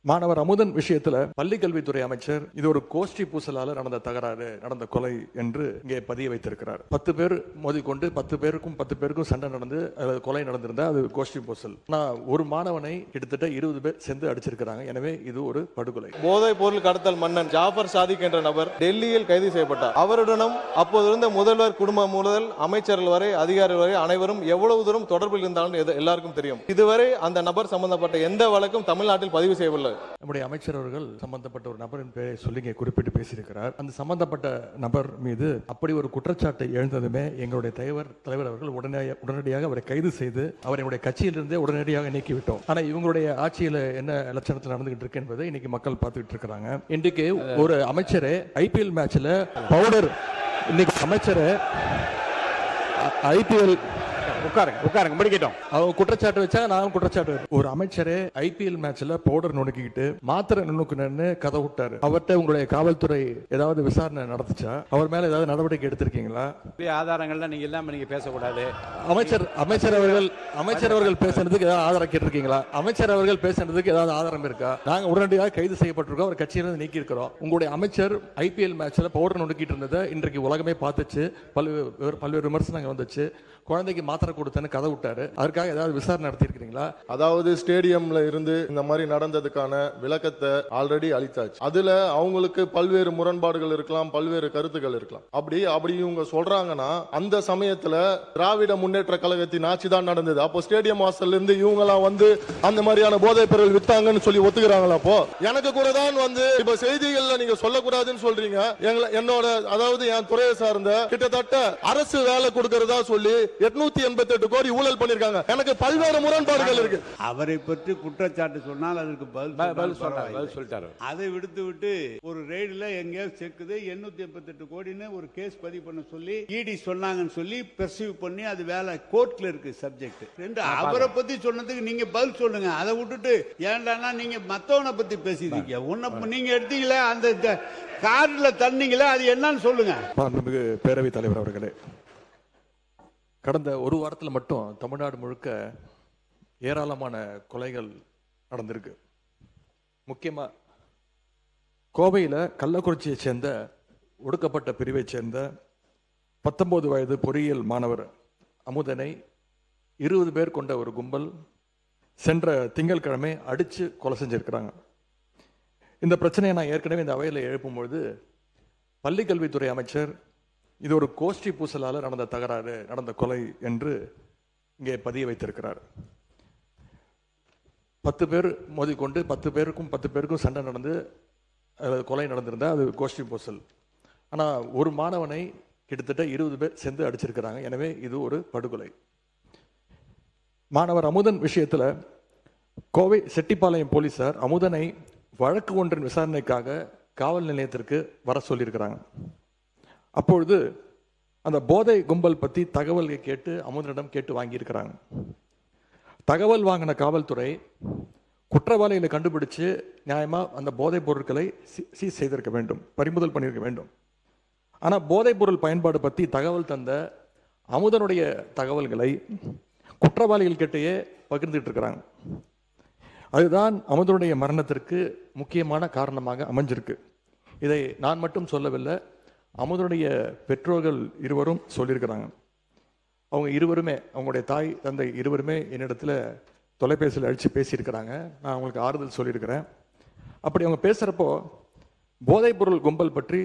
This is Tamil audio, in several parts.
மாணவர் அமுதன் விஷயத்துல பள்ளிக்கல்வித்துறை அமைச்சர் இது ஒரு கோஷ்டி பூசலால நடந்த தகராறு, நடந்த கொலை என்று இங்கே பதிய வைத்திருக்கிறார். 10 பேர் மோதிக்கொண்டு 10 பேருக்கும் சண்டை நடந்து கொலை நடந்திருந்தா அது கோஷ்டி பூசல். ஒரு மாணவனை கிட்டத்தட்ட 20 பேர் சேர்ந்து அடிச்சிருக்கிறாங்க. எனவே இது ஒரு படுகொலை. போதைப் பொருள் கடத்தல் மன்னன் ஜாஃபர் சாதிக் என்ற நபர் டெல்லியில் கைது செய்யப்பட்டார். அவருடனும் அப்போது இருந்த முதல்வர் குடும்பம் முதல் அமைச்சர்கள் வரை அதிகாரிகள் வரை அனைவரும் எவ்வளவு தூரம் தொடர்பில் இருந்தாலும் எல்லாருக்கும் தெரியும். இதுவரை அந்த நபர் சம்பந்தப்பட்ட எந்த வழக்கும் தமிழ்நாட்டில் பதிவு செய்யவில்லை. நம்முடைய அமைச்சர் அவர்கள் சம்பந்தப்பட்ட ஒரு நபரின் பெயரை சொல்லி குறிப்பிட்டு பேசியிருக்கிறார். அந்த சம்பந்தப்பட்ட நபர் மீது அப்படி ஒரு குற்றச்சாட்டை எழுந்ததுமே எங்களுடைய தலைவர் அவர்கள் உடனடியாக அவரை கைது செய்து அவருடைய கட்சியிலிருந்தே உடனடியாக நீக்கிவிட்டோம். ஆனா இவங்களுடைய ஆட்சியில என்ன லட்சணத்தில் நடந்துகிட்டு இருக்கு என்பதை இன்னைக்கு மக்கள் பார்த்துக்கிட்டு இருக்கிறாங்க. இன்றைக்கு ஒரு அமைச்சரே IPL மேட்ச்ல பவுடர், இன்னைக்கு அமைச்சரே IPL உட்காருங்க முடிக்கட்டும். அவங்க குற்றச்சாட்டு வச்சா நானும் குற்றச்சாட்டு. ஒரு அமைச்சரே IPL மேட்ச்ல பவுடர் நுணுக்கிட்டு மாத்திரை நுணுக்குன்னு கதை விட்டாரு. அவர்கிட்ட உங்களுடைய காவல்துறை ஏதாவது விசாரணை நடத்துச்சா? அவர் மேல ஏதாவது நடவடிக்கை எடுத்திருக்கீங்களா? ஆதாரங்கள்லாம் நீங்க இல்லாம நீங்க பேசக்கூடாது. அமைச்சர் அவர்கள் பேசுறதுக்கு ஏதாவது ஆதாரம் கேட்டிருக்கீங்களா? அமைச்சர் அவர்கள் பேசுறதுக்கு ஏதாவது ஆதாரம் இருக்கா? நாங்க உடனடியாக கைது செய்யப்பட்டிருக்கோம். அவர் கட்சியிலிருந்து நீக்கி இருக்கிறோம். உங்களுடைய அமைச்சர் IPL மேட்ச்ல பவுடர் நுணுக்கிட்டு இருந்ததை இன்றைக்கு உலகமே பார்த்துச்சு. பல்வேறு விமர்சனங்கள் வந்துச்சு. குழந்தைக்கு மாத்திரை கொடுத்தேன்னு கதை விட்டாரு. அதுக்காக ஏதாவது விசாரணை நடத்தி இருக்கிறீங்களா? அதாவது ஸ்டேடியம்ல இருந்து இந்த மாதிரி நடந்ததுக்கான விளக்கத்தை ஆல்ரெடி அளித்தாச்சு. அதுல அவங்களுக்கு பல்வேறு முரண்பாடுகள் இருக்கலாம், பல்வேறு கருத்துக்கள் இருக்கலாம். அப்படி இவங்க சொல்றாங்கன்னா அந்த சமயத்துல திராவிட முன்னேற்ற கழகத்தின் ஆட்சி தான் நடந்தது. அப்போ ஸ்டேடியம் வாசல்ல இருந்து இவங்க எல்லாம் வந்து அந்த மாதிரியான போதைப் பொருள் வித்தாங்கன்னு சொல்லி ஒத்துக்கிறாங்களா? அப்போ எனக்கு கூட தான் வந்து இப்ப செய்திகள்ல நீங்க சொல்லக்கூடாதுன்னு சொல்றீங்க. என்னோட அதாவது என் துறையை சார்ந்த கிட்டத்தட்ட அரசு வேலை கொடுக்கறதா சொல்லி 888 கோடி ஊழல் பண்ணிருக்காங்க. எனக்கு பல்வேறு முரண்பாடுகள் இருக்கு. அவரை பற்றி குற்றச்சாட்டு சொன்னால் அதற்கு பதில் சொல்லிட்டாரு. அதை விடுத்து விட்டு ஒரு ரெய்டுல எங்கேயாவது செக்குது 888 கோடின்னு ஒரு கேஸ் பதிவு பண்ண சொல்லி ED சொன்னாங்கன்னு சொல்லி பெர்சீவ் பண்ணி அது வேலை கோர்ட்ல இருக்கு சப்ஜெக்ட். ரெண்டு அவரை பத்தி சொன்னதுக்கு நீங்க பதில் சொல்லுங்க. அதை விட்டுட்டு ஏன்டானா நீங்க மத்தவனை பத்தி பேசிட்டீங்க. உன்ன நீங்க எடுத்தீங்களே அந்த கார்டுல தண்ணீங்களே அது என்னன்னு சொல்லுங்க. பேரவைத் தலைவர் அவர்களே, கடந்த ஒரு வாரத்தில் மட்டும் தமிழ்நாடு முழுக்க ஏராளமான கொலைகள் நடந்திருக்கு. முக்கியமா கோவையில் கள்ளக்குறிச்சியை சேர்ந்த ஒடுக்கப்பட்ட பிரிவை சேர்ந்த 19 வயது பொறியியல் மாணவர் அமுதனை 20 பேர் கொண்ட ஒரு கும்பல் சென்ற திங்கட்கிழமை அடிச்சு கொலை செஞ்சிருக்கிறாங்க. இந்த பிரச்சனையை நான் ஏற்கனவே இந்த அவையில் எழுப்பும்பொழுது பள்ளிக்கல்வித்துறை அமைச்சர் இது ஒரு கோஷ்டி பூசலால நடந்த தகராறு, நடந்த கொலை என்று இங்கே பதிய வைத்திருக்கிறார். 10 பேர் மோதிக்கொண்டு 10 பேருக்கும் சண்டை நடந்து கொலை நடந்திருந்தா அது கோஷ்டி பூசல். ஆனா ஒரு மாணவனை கிட்டத்தட்ட 20 பேர் சேர்ந்து அடிச்சிருக்கிறாங்க. எனவே இது ஒரு படுகொலை. மாணவர் அமுதன் விஷயத்துல கோவை செட்டிப்பாளையம் போலீசார் அமுதனை வழக்கு ஒன்றின் விசாரணைக்காக காவல் நிலையத்திற்கு வர சொல்லியிருக்கிறாங்க. அப்பொழுது அந்த போதை கும்பல் பற்றி தகவல் கேட்டு அமுதனிடம் கேட்டு வாங்கியிருக்கிறாங்க. தகவல் வாங்கின காவல்துறை குற்றவாளிகளை கண்டுபிடிச்சு நியாயமா அந்த போதைப் பொருட்களை சீஸ் செய்திருக்க வேண்டும், பறிமுதல் பண்ணியிருக்க வேண்டும். ஆனால் போதைப் பொருள் பயன்பாடு பற்றி தகவல் தந்த அமுதனுடைய தகவல்களை குற்றவாளிகள் கிட்டேயே பகிர்ந்துட்டு இருக்கிறாங்க. அதுதான் அமுதனுடைய மரணத்திற்கு முக்கியமான காரணமாக அமைஞ்சிருக்கு. இதை நான் மட்டும் சொல்லவில்லை, அமுதனுடைய பெற்றோர்கள் இருவரும் சொல்லியிருக்கிறாங்க. அவங்க இருவருமே, அவங்களுடைய தாய் தந்தை இருவருமே என்னிடத்துல தொலைபேசியில் அழைச்சி பேசியிருக்கிறாங்க. நான் அவங்களுக்கு ஆறுதல் சொல்லியிருக்கிறேன். அப்படி அவங்க பேசுகிறப்போ போதைப் பொருள் கும்பல் பற்றி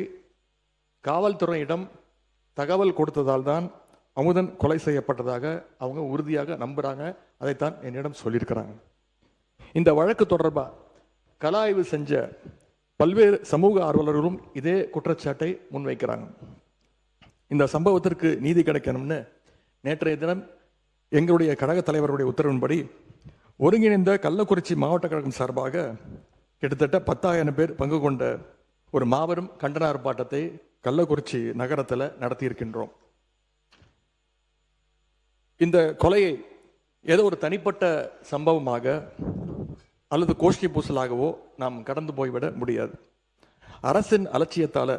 காவல்துறையிடம் தகவல் கொடுத்ததால் தான் அமுதன் கொலை செய்யப்பட்டதாக அவங்க உறுதியாக நம்புகிறாங்க. அதைத்தான் என்னிடம் சொல்லியிருக்கிறாங்க. இந்த வழக்கு தொடர்பாக கள ஆய்வு செஞ்ச பல்வேறு சமூக ஆர்வலர்களும் இதே குற்றச்சாட்டை முன்வைக்கிறாங்க. இந்த சம்பவத்திற்கு நீதி கிடைக்கணும்னு நேற்றைய தினம் எங்களுடைய கழக தலைவருடைய உத்தரவின்படி ஒருங்கிணைந்த கள்ளக்குறிச்சி மாவட்ட கழகம் சார்பாக கிட்டத்தட்ட 10,000 பேர் பங்கு கொண்ட ஒரு மாபெரும் கண்டன ஆர்ப்பாட்டத்தை கள்ளக்குறிச்சி நகரத்தில் நடத்தியிருக்கின்றோம். இந்த கொலையை ஏதோ ஒரு தனிப்பட்ட சம்பவமாக அல்லது கோஷ்டி பூசலாகவோ நாம் கடந்து போய்விட முடியாது. அரசின் அலட்சியத்தால,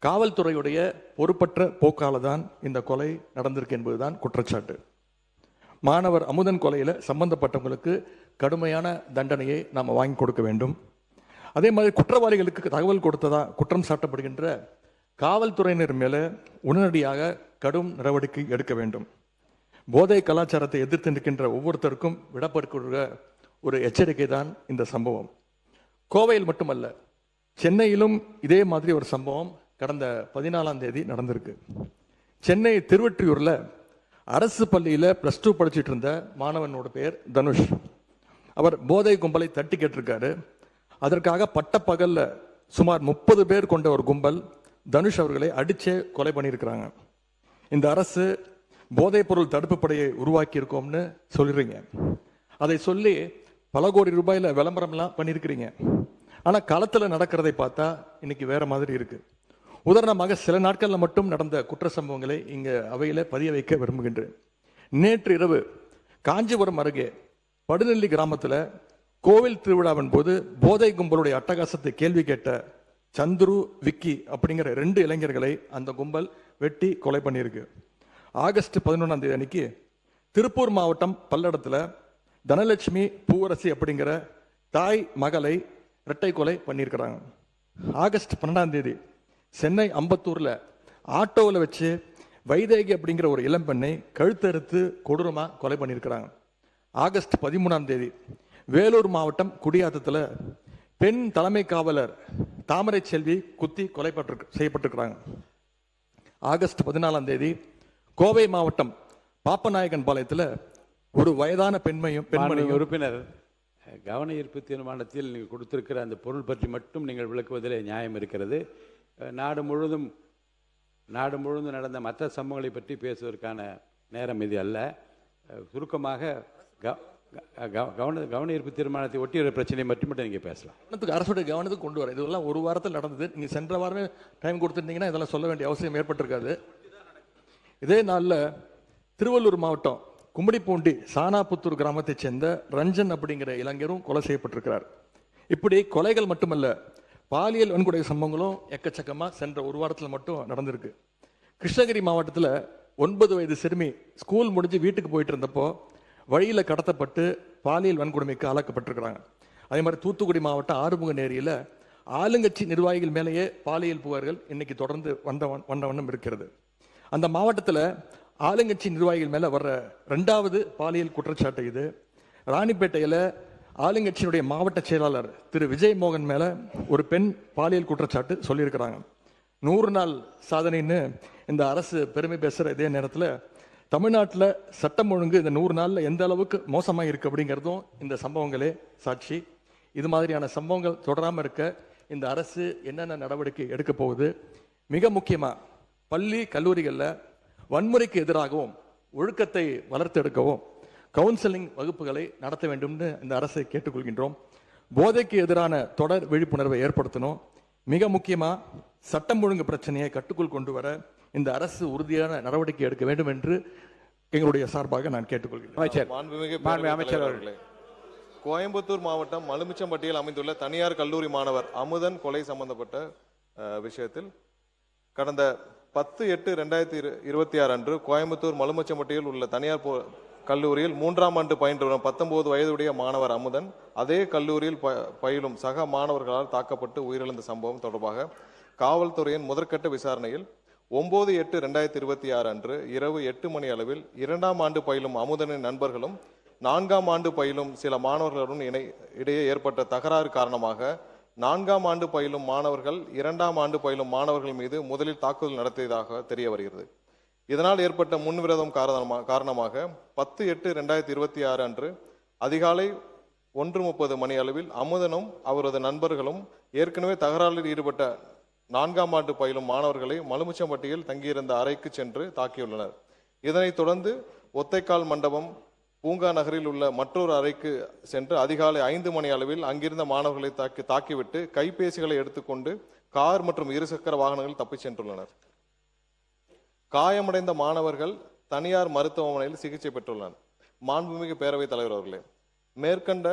காவல்துறையுடைய பொறுப்பற்ற போக்கால தான் இந்த கொலை நடந்திருக்கு என்பதுதான் குற்றச்சாட்டு. மாணவர் அமுதன் கொலையில சம்பந்தப்பட்டவங்களுக்கு கடுமையான தண்டனையை நாம் வாங்கி கொடுக்க வேண்டும். அதே மாதிரி குற்றவாளிகளுக்கு தகவல் கொடுத்ததா குற்றம் சாட்டப்படுகின்ற காவல்துறையினர் மேலே உடனடியாக கடும் நடவடிக்கை எடுக்க வேண்டும். போதை கலாச்சாரத்தை எதிர்த்து நிற்கின்ற ஒவ்வொருத்தருக்கும் விடப்படுகிற ஒரு எச்சரிக்கை தான் இந்த சம்பவம். கோவையில் மட்டுமல்ல, சென்னையிலும் இதே மாதிரி ஒரு சம்பவம் கடந்த 14ஆம் தேதி நடந்திருக்கு. சென்னை திருவொற்றியூரில் அரசு பள்ளியில் +2 படிச்சுட்டு இருந்த மாணவனோட பேர் தனுஷ். அவர் போதை கும்பலை தட்டி கேட்டிருக்காரு. அதற்காக பட்டப்பகல்ல சுமார் 30 பேர் கொண்ட ஒரு கும்பல் தனுஷ் அவர்களை அடிச்சே கொலை பண்ணியிருக்கிறாங்க. இந்த அரசு போதைப் பொருள் தடுப்பு படையை உருவாக்கி இருக்கோம்னு சொல்லிடுறீங்க. அதை சொல்லி பல கோடி ரூபாயில விளம்பரம்லாம் பண்ணியிருக்கிறீங்க. ஆனால் களத்தில் நடக்கிறதை பார்த்தா இன்னைக்கு வேற மாதிரி இருக்கு. உதாரணமாக சில நாட்களில் மட்டும் நடந்த குற்ற சம்பவங்களை இங்கே அவையில் பதிய வைக்க விரும்புகின்றேன். நேற்று இரவு காஞ்சிபுரம் அருகே படுநெல்லி கிராமத்தில் கோவில் திருவிழாவின் போது போதை கும்பலுடைய அட்டகாசத்தை கேள்வி கேட்ட சந்துரு, விக்கி அப்படிங்கிற 2 இளைஞர்களை அந்த கும்பல் வெட்டி கொலை பண்ணியிருக்கு. ஆகஸ்ட் 11ஆம் தேதி அன்னைக்கு திருப்பூர் மாவட்டம் பல்லடத்தில் தனலட்சுமி, பூவரசி அப்படிங்கிற தாய் மகளை இரட்டை கொலை பண்ணியிருக்கிறாங்க. ஆகஸ்ட் 12ஆம் தேதி சென்னை அம்பத்தூர்ல ஆட்டோவில் வச்சு வைதேகி அப்படிங்கிற ஒரு இளம்பெண்ணை கழுத்தறுத்து கொடூரமாக கொலை பண்ணியிருக்கிறாங்க. ஆகஸ்ட் 13ஆம் தேதி வேலூர் மாவட்டம் குடியாத்தத்தில் பெண் தலைமை காவலர் தாமரை செல்வி குத்தி கொலை செய்யப்பட்டிருக்கிறாங்க. ஆகஸ்ட் 14ஆம் தேதி கோவை மாவட்டம் பாப்பநாயகன் பாளையத்தில் ஒரு வயதான பெண்மணியும் உறுப்பினர், கவன ஈர்ப்பு தீர்மானத்தில் நீங்கள் கொடுத்திருக்கிற அந்த பொருள் பற்றி மட்டும் நீங்கள் விளக்குவதில் நியாயம் இருக்கிறது. நாடு முழுவதும் நடந்த மற்ற சம்பவங்களை பற்றி பேசுவதற்கான நேரம் இது அல்ல. சுருக்கமாக கவன ஈர்ப்பு தீர்மானத்தை ஒட்டிய பிரச்சனை மட்டும் நீங்கள் பேசலாம். அரசுடைய கவனத்துக்கு கொண்டு வர இதெல்லாம் ஒரு வாரத்தில் நடந்தது. நீங்க சென்ற வாரமே டைம் கொடுத்துருந்தீங்கன்னா இதெல்லாம் சொல்ல வேண்டிய அவசியம் ஏற்பட்டிருக்காது. இதே நாளில் திருவள்ளூர் மாவட்டம் கும்மிடிப்பூண்டி சானாபுத்தூர் கிராமத்தைச் சேர்ந்த ரஞ்சன் அப்படிங்கிற இளைஞரும் கொலை செய்யப்பட்டிருக்கிறார். இப்படி கொலைகள் மட்டுமல்ல, பாலியல் வன்கொடை சம்பவங்களும் எக்கச்சக்கமாக சென்ற ஒரு வாரத்தில் மட்டும் நடந்திருக்கு. கிருஷ்ணகிரி மாவட்டத்தில் 9 வயது சிறுமி ஸ்கூல் முடிஞ்சு வீட்டுக்கு போயிட்டு இருந்தப்போ வழியில் கடத்தப்பட்டு பாலியல் வன்கொடுமைக்கு ஆளாக்கப்பட்டிருக்கிறாங்க. அதே மாதிரி தூத்துக்குடி மாவட்டம் ஆறுமுகநேரியில் ஆளுங்கட்சி நிர்வாகிகள் மேலேயே பாலியல் புகார்கள் இன்னைக்கு தொடர்ந்து வண்ணம் இருக்கிறது. அந்த மாவட்டத்தில் ஆளுங்கட்சி நிர்வாகிகள் மேலே வர்ற 2வது பாலியல் குற்றச்சாட்டு இது. ராணிப்பேட்டையில் ஆளுங்கட்சியினுடைய மாவட்ட செயலாளர் திரு விஜய் மோகன் மேலே ஒரு பெண் பாலியல் குற்றச்சாட்டு சொல்லியிருக்கிறாங்க. 100 நாள் சாதனைன்னு இந்த அரசு பெருமை பேசுகிற இதே நேரத்தில் தமிழ்நாட்டில் சட்டம் ஒழுங்கு இந்த 100 நாளில் எந்த அளவுக்கு மோசமாக இருக்குது அப்படிங்கிறதும் இந்த சம்பவங்களே சாட்சி. இது மாதிரியான சம்பவங்கள் தொடராமல் இருக்க இந்த அரசு என்னென்ன நடவடிக்கை எடுக்க போகுது? மிக முக்கியமாக பள்ளி கல்லூரிகளில் வன்முறைக்கு எதிராகவும் ஒழுக்கத்தை வளர்த்தெடுக்கவும் கவுன்சிலிங் வகுப்புகளை நடத்த வேண்டும்னு இந்த அரசை கேட்டுக்கொள்கின்றோம். போதைக்கு எதிரான தொடர் விழிப்புணர்வை ஏற்படுத்தணும். மிக முக்கியமாக சட்டம் ஒழுங்கு பிரச்சனையை கட்டுக்குள் கொண்டு வர இந்த அரசு உறுதியான நடவடிக்கை எடுக்க வேண்டும் என்று எங்களுடைய சார்பாக நான் கேட்டுக்கொள்கிறேன். அமைச்சர் அவர்களே, கோயம்புத்தூர் மாவட்டம் மலுமிச்சம்பட்டியில் அமைந்துள்ள தனியார் கல்லூரி மாணவர் அமுதன் கொலை சம்பந்தப்பட்ட விஷயத்தில் கடந்த 10/8/2026 அன்று கோயம்புத்தூர் மலுமிச்சம்பட்டியில் உள்ள தனியார் கல்லூரியில் 3ஆம் ஆண்டு பயின்று வரும் 19 வயதுடைய மாணவர் அமுதன் அதே கல்லூரியில் பயிலும் சக மாணவர்களால் தாக்கப்பட்டு உயிரிழந்த சம்பவம் தொடர்பாக காவல்துறையின் முதற்கட்ட விசாரணையில் 9/8/2026 அன்று இரவு 8 மணி அளவில் 2ஆம் ஆண்டு பயிலும் அமுதனின் நண்பர்களும் 4ஆம் ஆண்டு பயிலும் சில மாணவர்களுடன் இடையே ஏற்பட்ட தகராறு காரணமாக 4ஆம் ஆண்டு பயிலும் மாணவர்கள் 2ஆம் ஆண்டு பயிலும் மாணவர்கள் மீது முதலில் தாக்குதல் நடத்தியதாக தெரிய வருகிறது. இதனால் ஏற்பட்ட முன்விரோதம் காரணமாக 10/8/2026 அன்று அதிகாலை 1:30 மணி அளவில் அமுதனும் அவரது நண்பர்களும் ஏற்கனவே தகராறில் ஈடுபட்ட 4ஆம் ஆண்டு பயிலும் மாணவர்களை மலுமிச்சம்பட்டியில் தங்கியிருந்த அறைக்கு சென்று தாக்கியுள்ளனர். இதனைத் தொடர்ந்து ஒத்தைக்கால் மண்டபம் பூங்கா நகரில் உள்ள மற்றொரு அறைக்கு சென்று அதிகாலை 5 மணி அளவில் அங்கிருந்த மாணவர்களை தாக்கிவிட்டு கைபேசிகளை எடுத்துக்கொண்டு கார் மற்றும் இருசக்கர வாகனங்கள் தப்பிச் சென்றுள்ளனர். காயமடைந்த மாணவர்கள் தனியார் மருத்துவமனையில் சிகிச்சை பெற்றுள்ளனர். மாண்புமிகு பேரவைத் தலைவர் அவர்களே, மேற்கண்ட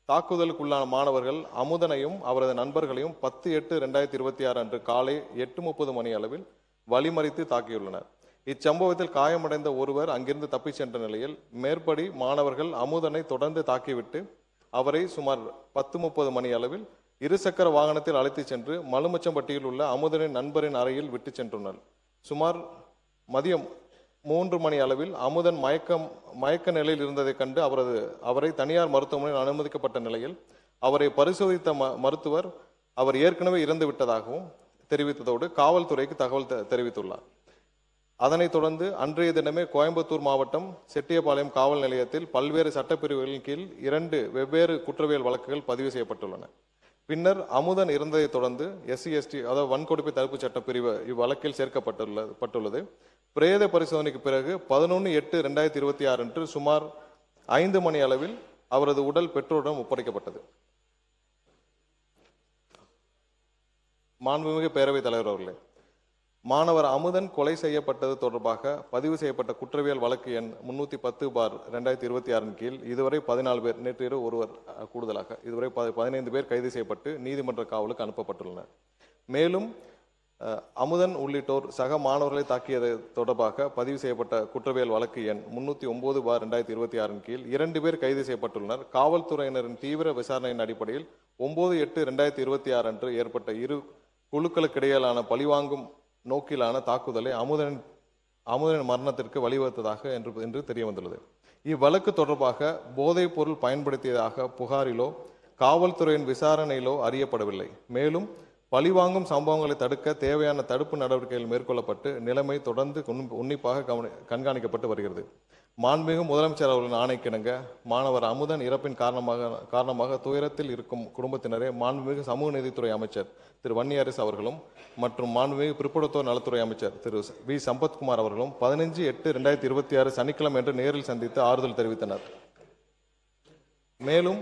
தாக்குதலுக்குள்ளான மாணவர்கள் அமுதனையும் அவரது நண்பர்களையும் 10/8/2026 அன்று காலை 8:30 மணி அளவில் வழிமறித்து தாக்கியுள்ளனர். இச்சம்பவத்தில் காயமடைந்த ஒருவர் அங்கிருந்து தப்பிச் சென்ற நிலையில் மேற்படி மாணவர்கள் அமுதனை தொடர்ந்து தாக்கிவிட்டு அவரை சுமார் 10:30 மணி அளவில் இருசக்கர வாகனத்தில் அழைத்துச் சென்று மலுமச்சம்பட்டியில் உள்ள அமுதனின் நண்பரின் அறையில் விட்டு சென்றுள்ளனர். சுமார் மதியம் 3 மணி அளவில் அமுதன் மயக்க நிலையில் இருந்ததைக் கண்டு அவரை தனியார் மருத்துவமனையில் அனுமதிக்கப்பட்ட நிலையில் அவரை பரிசோதித்த மருத்துவர் அவர் ஏற்கனவே இறந்து விட்டதாகவும் தெரிவித்ததோடு காவல்துறைக்கு தகவல் தெரிவித்துள்ளார். அதனைத் தொடர்ந்து அன்றைய தினமே கோயம்புத்தூர் மாவட்டம் செட்டியபாளையம் காவல் நிலையத்தில் பல்வேறு சட்டப்பிரிவுகளின் கீழ் 2 வெவ்வேறு குற்றவியல் வழக்குகள் பதிவு செய்யப்பட்டுள்ளன. பின்னர் அமுதன் இறந்ததைத் தொடர்ந்து SC/ST அதாவது வன்கொடுமை தடுப்பு சட்ட பிரிவு இவ்வழக்கில் சேர்க்கப்பட்டுள்ளது. பிரேத பரிசோதனைக்கு பிறகு 11/8/2026 அன்று சுமார் 5 மணி அளவில் அவரது உடல் பெற்றோரிடம் ஒப்படைக்கப்பட்டது. மாண்புமிகு பேரவைத் தலைவர் அவர்களே, மாணவர் அமுதன் கொலை செய்யப்பட்டது தொடர்பாக பதிவு செய்யப்பட்ட குற்றவியல் வழக்கு எண் 310/2026 கீழ் இதுவரை 14 பேர், நேற்று இரவு ஒருவர் கூடுதலாக இதுவரை 15 பேர் கைது செய்யப்பட்டு நீதிமன்ற காவலுக்கு அனுப்பப்பட்டுள்ளனர். மேலும் அமுதன் உள்ளிட்டோர் சக மாணவர்களை தாக்கியது தொடர்பாக பதிவு செய்யப்பட்ட குற்றவியல் வழக்கு எண் 309/2026 கீழ் 2 பேர் கைது செய்யப்பட்டுள்ளனர். காவல்துறையினரின் தீவிர விசாரணையின் அடிப்படையில் 9/8/2026 அன்று ஏற்பட்ட இரு குழுக்களுக்கிடையிலான பழிவாங்கும் நோக்கிலான தாக்குதலை அமுதனின் மரணத்திற்கு வழிவகுத்ததாக என்று தெரிய வந்துள்ளது. இவ்வழக்கு தொடர்பாக போதைப் பொருள் பயன்படுத்தியதாக புகாரிலோ காவல்துறையின் விசாரணையிலோ அறியப்படவில்லை. மேலும் பழிவாங்கும் சம்பவங்களை தடுக்க தேவையான தடுப்பு நடவடிக்கைகள் மேற்கொள்ளப்பட்டு நிலைமை தொடர்ந்து உன்னிப்பாக கண்காணிக்கப்பட்டு வருகிறது. மாண்புமிகு முதலமைச்சர் அவர்களின் ஆணைக்கிணங்க மாணவர் அமுதன் இறப்பின் காரணமாக துயரத்தில் இருக்கும் குடும்பத்தினரே மாண்புமிகு சமூக நீதித்துறை அமைச்சர் திரு வன்னியரசு அவர்களும் மற்றும் மாண்புமிகு பிற்படுத்தோர் நலத்துறை அமைச்சர் திரு வி சம்பத்குமார் அவர்களும் 15/8/2026 சனிக்கிழமை என்று நேரில் சந்தித்து ஆறுதல் தெரிவித்தனர். மேலும்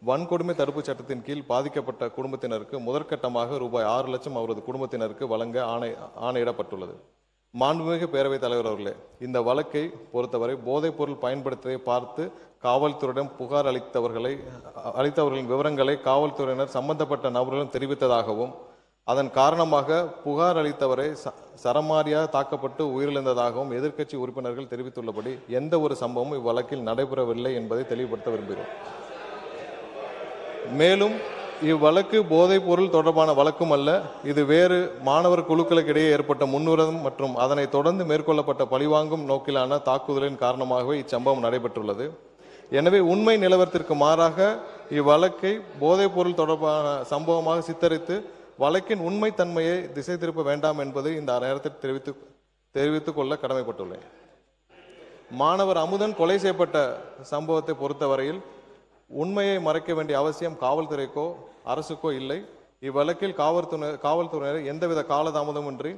வன்கொடுமை தடுப்பு சட்டத்தின் கீழ் பாதிக்கப்பட்ட குடும்பத்தினருக்கு முதற்கட்டமாக ரூபாய் 6 லட்சம் அவரது குடும்பத்தினருக்கு வழங்க ஆணையிடப்பட்டுள்ளது. மாண்புமிகு பேரவைத் தலைவர் அவர்களே, இந்த வழக்கை பொறுத்தவரை போதைப் பொருள் பயன்படுத்துவதை பார்த்து காவல்துறையிடம் புகார் அளித்தவர்களின் விவரங்களை காவல்துறையினர் சம்பந்தப்பட்ட நபர்களும் தெரிவித்ததாகவும் அதன் காரணமாக புகார் அளித்தவரை சரமாரியாக தாக்கப்பட்டு உயிரிழந்ததாகவும் எதிர்க்கட்சி உறுப்பினர்கள் தெரிவித்துள்ளபடி எந்த ஒரு சம்பவமும் இவ்வழக்கில் நடைபெறவில்லை என்பதை தெளிவுபடுத்த விரும்புகிறோம். மேலும் இவ்வழக்கு போதைப் பொருள் தொடர்பான வழக்கும் அல்ல, இது வேறு மாணவர் குழுக்களுக்கு இடையே ஏற்பட்ட முன்னுரிதம் மற்றும் அதனை தொடர்ந்து மேற்கொள்ளப்பட்ட பழிவாங்கும் நோக்கிலான தாக்குதலின் காரணமாகவே இச்சம்பவம் நடைபெற்றுள்ளது. எனவே உண்மை நிலவரத்திற்கு மாறாக இவ்வழக்கை போதைப் பொருள் தொடர்பான சம்பவமாக சித்தரித்து வழக்கின் உண்மைத்தன்மையை திசை திருப்ப வேண்டாம் என்பதை இந்த நேரத்தில் தெரிவித்துக் கொள்ள கடமைப்பட்டுள்ளேன். மாணவர் அமுதன் கொலை செய்யப்பட்ட சம்பவத்தை பொறுத்தவரையில் உண்மையை மறைக்க வேண்டிய அவசியம் காவல்துறைக்கோ அரசுக்கோ இல்லை. இவ்வழக்கில் காவல்துறையினர் எந்தவித காலதாமதமின்றி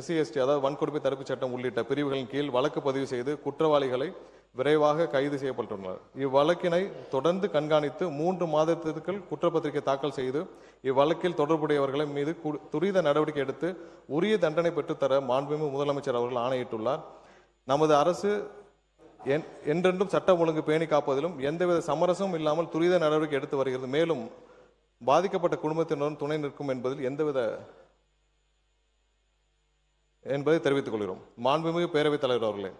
SC/ST அதாவது வன்கொடுமை தடுப்பு சட்டம் உள்ளிட்ட பிரிவுகளின் கீழ் வழக்கு பதிவு செய்து குற்றவாளிகளை விரைவாக கைது செய்யப்பட்டுள்ளனர். இவ்வழக்கினை தொடர்ந்து கண்காணித்து 3 மாதத்திற்குள் குற்றப்பத்திரிகை தாக்கல் செய்து இவ்வழக்கில் தொடர்புடையவர்களின் மீது துரித நடவடிக்கை எடுத்து உரிய தண்டனை பெற்றுத்தர மாண்புமிகு முதலமைச்சர் அவர்கள் ஆணையிட்டுள்ளார். நமது அரசு என்றென்றும் சட்டம் ஒழுங்கு பேணி காப்பதிலும் எந்தவித சமரசமும் இல்லாமல் துரித நடவடிக்கை எடுத்து வருகிறது. மேலும் பாதிக்கப்பட்ட குடும்பத்தினரும் துணை நிற்கும் என்பதை தெரிவித்துக் கொள்கிறோம். மாண்புமிகு பேரவைத் தலைவர் அவர்களே,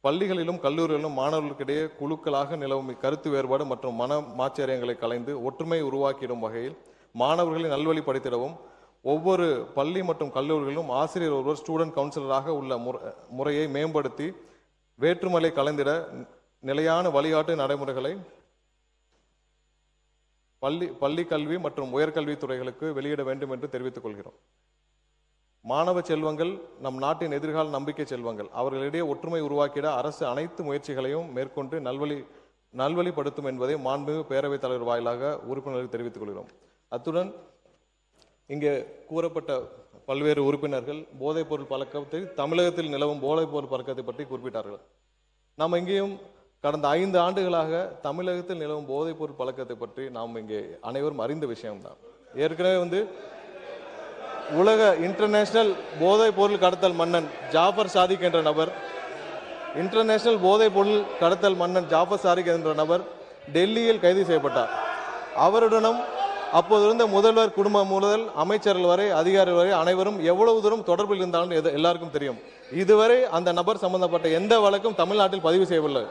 பள்ளிகளிலும் கல்லூரிகளிலும் மாணவர்களுக்கிடையே குழுக்களாக நிலவும் கருத்து வேறுபாடு மற்றும் மன மாச்சரியங்களை கலைந்து ஒற்றுமை உருவாக்கிடும் வகையில் மாணவர்களை நல்வழிப்படுத்திடவும் ஒவ்வொரு பள்ளி மற்றும் கல்லூரிகளிலும் ஆசிரியர் ஒருவர் ஸ்டூடெண்ட் கவுன்சிலராக உள்ள முறையை மேம்படுத்தி வேற்றுமலை கலந்திட நிலையான வழிகாட்டு நடைமுறைகளை பள்ளி கல்வி மற்றும் உயர்கல்வி துறைகளுக்கு வெளியிட வேண்டும் என்று தெரிவித்துக் கொள்கிறோம். மாணவ செல்வங்கள் நம் நாட்டின் எதிர்கால நம்பிக்கை செல்வங்கள். அவர்களிடையே ஒற்றுமை உருவாக்கிட அரசு அனைத்து முயற்சிகளையும் மேற்கொண்டு நல்வழிப்படுத்தும் என்பதை மாண்புமிகு பேரவைத் தலைவர் வாயிலாக உறுப்பினர்களுக்கு தெரிவித்துக் கொள்கிறோம். அத்துடன் இங்கே கூறப்பட்ட பல்வேறு உறுப்பினர்கள் போதைப் பொருள் பழக்கத்தை தமிழகத்தில் நிலவும் போதைப் பொருள் பழக்கத்தை பற்றி குறிப்பிட்டார்கள். நாம் இங்கேயும் கடந்த 5 ஆண்டுகளாக தமிழகத்தில் நிலவும் போதைப் பொருள் பழக்கத்தை பற்றி நாம் இங்கே அனைவரும் அறிந்த விஷயம்தான். ஏற்கனவே உலக இன்டர்நேஷனல் போதைப் பொருள் கடத்தல் மன்னன் ஜாஃபர் சாதிக் என்ற நபர் டெல்லியில் கைது செய்யப்பட்டார். அப்போது இருந்த முதல்வர் குடும்பம் முதல் அமைச்சர்கள் வரை அதிகாரிகள் வரை அனைவரும் எவ்வளவு தூரம் தொடர்பில் இருந்தாலும் எல்லாருக்கும் தெரியும். இதுவரை அந்த நபர் சம்பந்தப்பட்ட எந்த வழக்கும் தமிழ்நாட்டில் பதிவு செய்யவில்லை.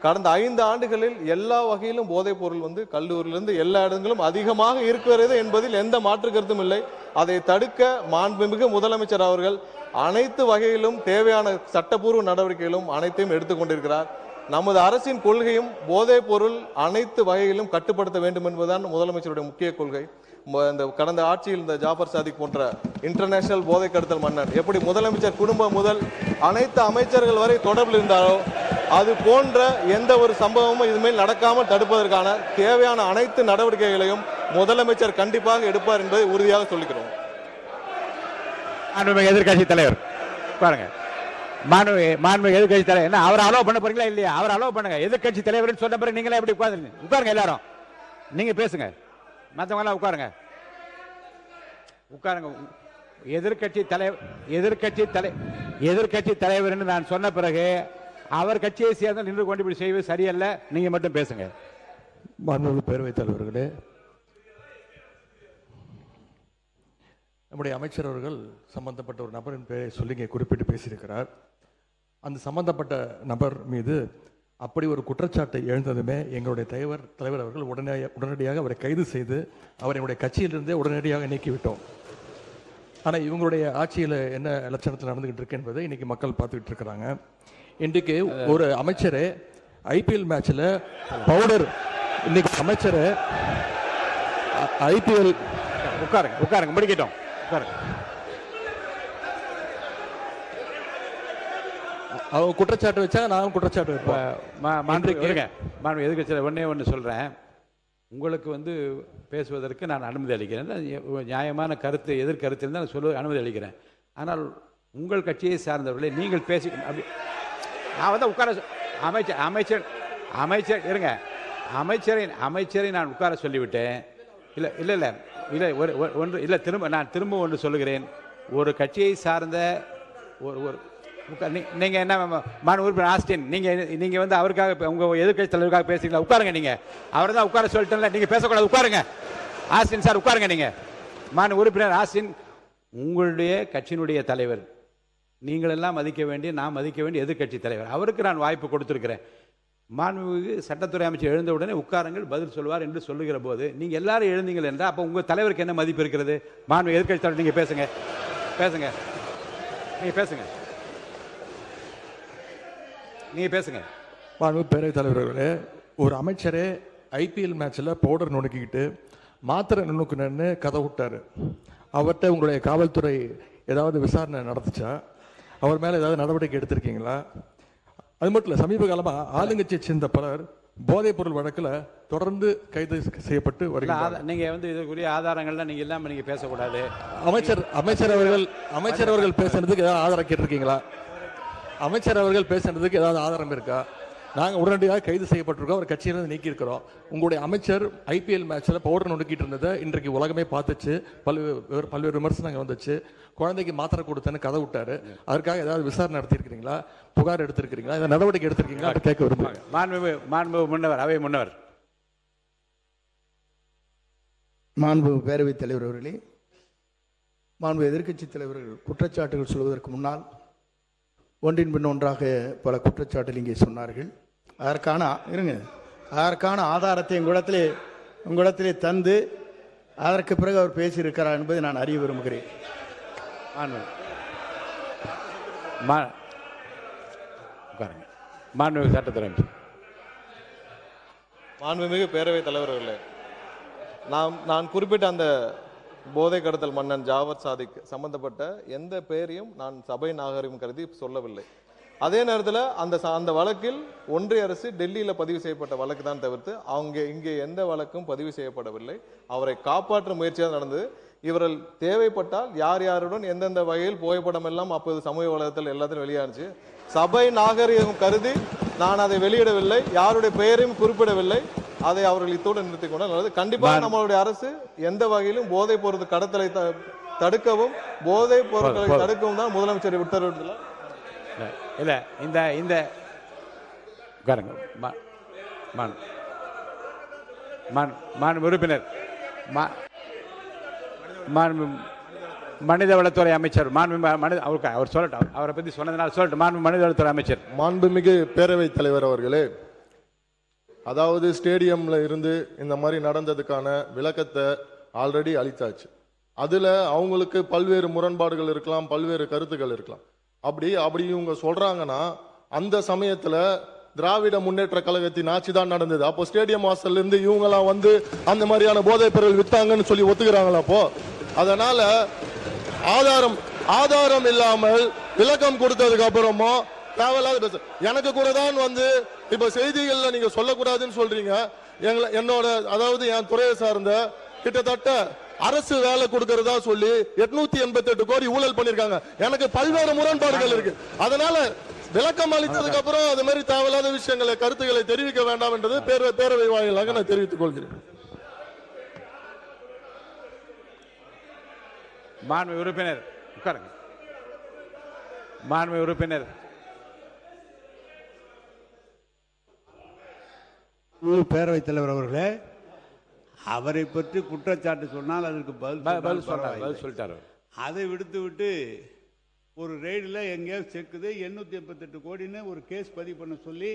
கடந்த 5 ஆண்டுகளில் எல்லா வகையிலும் போதைப் பொருள் கல்லூரியிலிருந்து எல்லா இடங்களும் அதிகமாக இருக்கிறது என்பதில் எந்த மாற்று கருத்தும் இல்லை. அதை தடுக்க மாண்புமிகு முதலமைச்சர் அவர்கள் அனைத்து வகையிலும் தேவையான சட்டப்பூர்வ நடவடிக்கைகளும் அனைத்தையும் எடுத்துக்கொண்டிருக்கிறார். நமது அரசின் கொள்கையும் போதைப் பொருள் அனைத்து வகையிலும் கட்டுப்படுத்த வேண்டும் என்பதுதான் முதலமைச்சருடைய முக்கிய கொள்கை. இந்த கடந்த ஆட்சியில் இந்த ஜாஃபர் சாதிக் போன்ற இன்டர்நேஷனல் போதை கடத்தல் மன்னன் எப்படி முதலமைச்சர் குடும்பம் முதல் அனைத்து அமைச்சர்கள் வரை தொடர்பில் இருந்தாரோ அது போன்ற எந்த ஒரு சம்பவமும் இதுமேல் நடக்காமல் தடுப்பதற்கான தேவையான அனைத்து நடவடிக்கைகளையும் முதலமைச்சர் கண்டிப்பாக எடுப்பார் என்பதை உறுதியாக சொல்லிக்கிறோம். எதிர்கட்சி தலைவர் பாருங்க, மாண்புமிகு எதிர்கட்சி தலைவர் என்ன அவர் அலோவ் பண்ண போறீங்களா இல்லையா? அவர் அலோவ் பண்ணுங்க. எதிர்கட்சி தலைவர் சொன்ன பிறகு நீங்களே எப்படி உட்காருங்க, எல்லாரும் நீங்க பேசுங்க, மற்றவங்க எல்லாம் உட்காருங்க. எதிர்கட்சி தலைவர் நான் சொன்ன பிறகு அவர் கட்சியை சேர்ந்து நின்று கொண்டு இப்படி செய்வது சரியல்ல. நீங்க மட்டும் பேசுங்க. மாண்புமிகு பேரவைத் தலைவர்களே, நம்முடைய அமைச்சர் அவர்கள் சம்பந்தப்பட்ட ஒரு நபரின் பெயரை சொல்லி இங்கே குறிப்பிட்டு பேசியிருக்கிறார். அந்த சம்பந்தப்பட்ட நபர் மீது அப்படி ஒரு குற்றச்சாட்டை எழுந்ததுமே எங்களுடைய தலைவர் அவர்கள் உடனடியாக அவரை கைது செய்து அவரை என்னுடைய கட்சியிலிருந்தே உடனடியாக நீக்கிவிட்டோம். ஆனால் இவங்களுடைய ஆட்சியில் என்ன லட்சணத்தில் நடந்துகிட்டு இருக்கு என்பதை இன்னைக்கு மக்கள் பார்த்துக்கிட்டு இருக்கிறாங்க. இன்றைக்கு ஒரு அமைச்சரே ஐபிஎல் மேட்ச்ல பவுடர், இன்னைக்கு அமைச்சர் ஐபிஎல் உட்காருங்க முடிக்கட்டும். அவங்க குற்றச்சாட்டு வச்சா நான் குற்றச்சாட்டு வைப்பேன். எதிர்கட்சியில் ஒன்று சொல்கிறேன். உங்களுக்கு பேசுவதற்கு நான் அனுமதி அளிக்கிறேன். நியாயமான கருத்து எதிர்கருத்தில் தான் சொல்ல அனுமதி அளிக்கிறேன். ஆனால் உங்கள் கட்சியை சார்ந்தவர்களே நீங்கள் பேசி அப்படி நான் உட்கார அமைச்சர் இருங்க, அமைச்சரை நான் உட்கார சொல்லிவிட்டேன். இல்லை ஒன்று இல்லை, நான் திரும்ப ஒன்று சொல்லுகிறேன். ஒரு கட்சியை சார்ந்த ஒரு நீங்கள் என்ன மாண்பு உறுப்பினர் ஆஸ்டின், நீங்கள் அவருக்காக உங்கள் எதிர்கட்சி தலைவருக்காக பேசுறீங்களா? உட்காருங்க. நீங்கள் அவரை தான் உட்கார சொல்லிட்டேன்ல, நீங்கள் பேசக்கூடாது. உட்காருங்க. ஆஸ்டின் சார் உட்காருங்க. நீங்கள் மாண்பு உறுப்பினர் ஆஸ்டின், உங்களுடைய கட்சியினுடைய தலைவர், நீங்கள் எல்லாம் மதிக்க வேண்டிய, நான் மதிக்க வேண்டிய எதிர்கட்சி தலைவர், அவருக்கு நான் வாய்ப்பு கொடுத்துருக்கிறேன். மாண்புமிகு சட்டத்துறை அமைச்சர் எழுந்த உடனே உட்காருங்கள், பதில் சொல்வார் என்று சொல்லுகிற போது நீங்கள் எல்லாரும் எழுந்தீங்கள் என்றால் அப்போ உங்கள் தலைவருக்கு என்ன மதிப்பு இருக்கிறது? மாண்புமிகு எதிர்கட்சி தலைவர், நீங்கள் பேசுங்க. மாண்புமிகு பேரவைத் தலைவர்களே, ஒரு அமைச்சரே ஐபிஎல் மேட்ச்ல பவுடர் நுணுக்கிக்கிட்டு மாத்திரை நுணுக்குன்னு கதை விட்டாரு. அவர்கிட்ட உங்களுடைய காவல்துறை ஏதாவது விசாரணை நடந்துச்சா? அவர் மேல ஏதாவது நடவடிக்கை எடுத்திருக்கீங்களா? அது மட்டும் இல்ல, சமீப காலமா ஆளுங்கட்சியை சேர்ந்த பலர் போதைப் பொருள் வழக்கில் தொடர்ந்து கைது செய்யப்பட்டு வருகிறார். நீங்க இதுக்குரிய ஆதாரங்கள்லாம் நீங்க இல்லாம நீங்க பேசக்கூடாது. அமைச்சர் அவர்கள் பேசுறதுக்கு ஏதாவது ஆதாரம் கேட்டிருக்கீங்களா? அமைச்சர் அவர்கள் பேசுறதுக்கு ஏதாவது ஆதாரம் இருக்கா? நாங்கள் உடனடியாக கைது செய்யப்பட்டிருக்கோம், அவர் கட்சியிலிருந்து நீக்கி இருக்கிறோம். உங்களுடைய அமைச்சர் ஐபிஎல் மேட்ச்ல பவுடர் நுணுக்கிட்டு இருந்ததை இன்றைக்கு உலகமே பார்த்துச்சு, பல்வேறு விமர்சனங்கள் வந்துச்சு. குழந்தைக்கு மாத்திரை கொடுத்தேன்னு கதை விட்டாரு. அதற்காக ஏதாவது விசாரணை நடத்திருக்கிறீங்களா? புகார் எடுத்திருக்கிறீங்களா? ஏதாவது நடவடிக்கை எடுத்திருக்கீங்களா? கேட்க விரும்புகிறேன். மாண்பு பேரவைத் தலைவர் அவர்களே, மாண்பு எதிர்க்கட்சி தலைவர்கள் குற்றச்சாட்டுகள் சொல்வதற்கு முன்னால் ஒன்றின் பின் ஒன்றாக பல குற்றச்சாட்டுகள் இங்கே சொன்னார்கள். அதற்கான ஆதாரத்தை உங்களிடத்திலே தந்து அதற்கு பிறகு அவர் பேசியிருக்கிறார் என்பதை நான் அறிய விரும்புகிறேன். மாண்புமிகு பேரவைத் தலைவர்களே, நான் குறிப்பிட்ட அந்த போதை கடத்தல் மன்னன் ஜாஃபர் சாதிக் சம்பந்தப்பட்ட எந்த பெயரையும் நான் சபை நாகரிகம் கருதி சொல்லவில்லை. அதே நேரத்தில் அந்த வழக்கில் ஒன்றிய அரசு டெல்லியில் பதிவு செய்யப்பட்ட வழக்கு தான் தவிர்த்து இங்கே எந்த வழக்கும் பதிவு செய்யப்படவில்லை. அவரை காப்பாற்றும் முயற்சியாக நடந்தது. இவர்கள் தேவைப்பட்டால் யாருடன் எந்தெந்த வகையில் புகைப்படம் எல்லாம் அப்போது சமூக வலைதளத்தில் எல்லாத்திலும் வெளியானுச்சு. சபை நாகரிகம் கருதி நான் அதை வெளியிடவில்லை, யாருடைய பெயரையும் குறிப்பிடவில்லை. அதை அவர்கள் இத்தோடு நிறுத்திக் கொண்டால் நல்லது. கண்டிப்பாக நம்மளுடைய அரசு எந்த வகையிலும் போதைப் பொருள் கடத்தலை தடுக்கவும் போதைப் பொருட்களை தடுக்கவும் தான் முதலமைச்சர் உத்தரவிட்டுள்ளார். இல்ல இந்த உறுப்பினர் மனிதவளத்துறை அமைச்சர் அவர் சொல்லட்டும், அவரை பத்தி சொன்னதுனால சொல்லட்டும். மனிதவளத்துறை அமைச்சர். மாண்புமிகு பேரவைத் தலைவர் அவர்களே, அதாவது ஸ்டேடியம்ல இருந்து இந்த மாதிரி நடந்ததுக்கான விளக்கத்தை ஆல்ரெடி அளித்தாச்சு. அதுல அவங்களுக்கு பல்வேறு முரண்பாடுகள் இருக்கலாம், பல்வேறு கருத்துக்கள் இருக்கலாம். அப்படி இவங்க சொல்றாங்கன்னா அந்த சமயத்துல திராவிட முன்னேற்ற கழகத்தின் ஆட்சி தான் நடந்தது. அப்போ ஸ்டேடியம் வாசல்ல இருந்து இவங்கெல்லாம் வந்து அந்த மாதிரியான போதைப் பொருள் வித்தாங்கன்னு சொல்லி ஒத்துக்கிறாங்களா? அப்போ அதனால ஆதாரம் இல்லாமல் விளக்கம் கொடுத்ததுக்கு அப்புறமும் தேவையில்லாத பேச எனக்கு கூட தான் வந்து இப்ப செய்திகள்ல நீங்க சொல்லக்கூடாதுன்னு சொல்றீங்க. என்னோட அதாவது என் துறையை சார்ந்த கிட்டத்தட்ட அரசு வேலை கொடுக்கறதா சொல்லி 888 கோடி ஊழல் பண்ணிருக்காங்க. எனக்கு பல்வேறு முரண்பாடுகள் இருக்கு. அதனால விளக்கம் அளித்ததுக்கு அப்புறம் அது மாதிரி தேவையில்லாத விஷயங்களை கருத்துக்களை தெரிவிக்க வேண்டாம் என்றது பேரவை வாயிலாக நான் தெரிவித்துக் கொள்கிறேன். மாண்பு உறுப்பினர் உட்காருங்க. மாண்பு உறுப்பினர் பேரவைத் தலைவர் அவர்களே, அவரை பற்றி குற்றச்சாட்டு சொன்னால் அதற்கு பதில் சொல்லிட்டாரு. அதை விடுத்து ஒரு ரெய்டில் எங்கேயாவது செக்குது 888 கோடின்னு ஒரு கேஸ் பதிவு பண்ண சொல்லி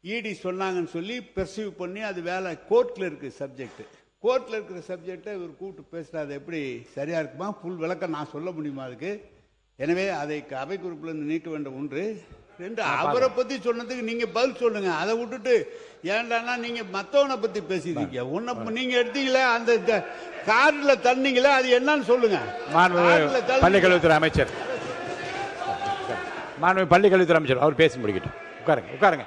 இடி சொன்னாங்கன்னு சொல்லி பெர்சீவ் பண்ணி அது வேலை கோர்ட்டில் இருக்குது சப்ஜெக்ட். கோர்ட்டில் இருக்கிற சப்ஜெக்டை இவர் கூப்பிட்டு பேசுகிறது அது எப்படி சரியாக இருக்குமா? ஃபுல் விளக்கம் நான் சொல்ல முடியுமா அதுக்கு? எனவே அதை அவை குறிப்பிலிருந்து நீக்க வேண்டும். 1. 2, அவரை பற்றி சொன்னதுக்கு நீங்கள் பதில் சொல்லுங்க. அதை விட்டுட்டு ஏன்டானா நீங்கள் மற்றவனை பற்றி பேசிடுறீங்க. ஒன்றை நீங்கள் எடுத்தீங்களே அந்த காரில் தண்ணீங்களே அது என்னன்னு சொல்லுங்க. பள்ளிக்கல்வித்துறை அமைச்சர் பள்ளிக்கல்வித்துறை அமைச்சர் அவர் பேசி முடிக்கட்டும். உட்காருங்க.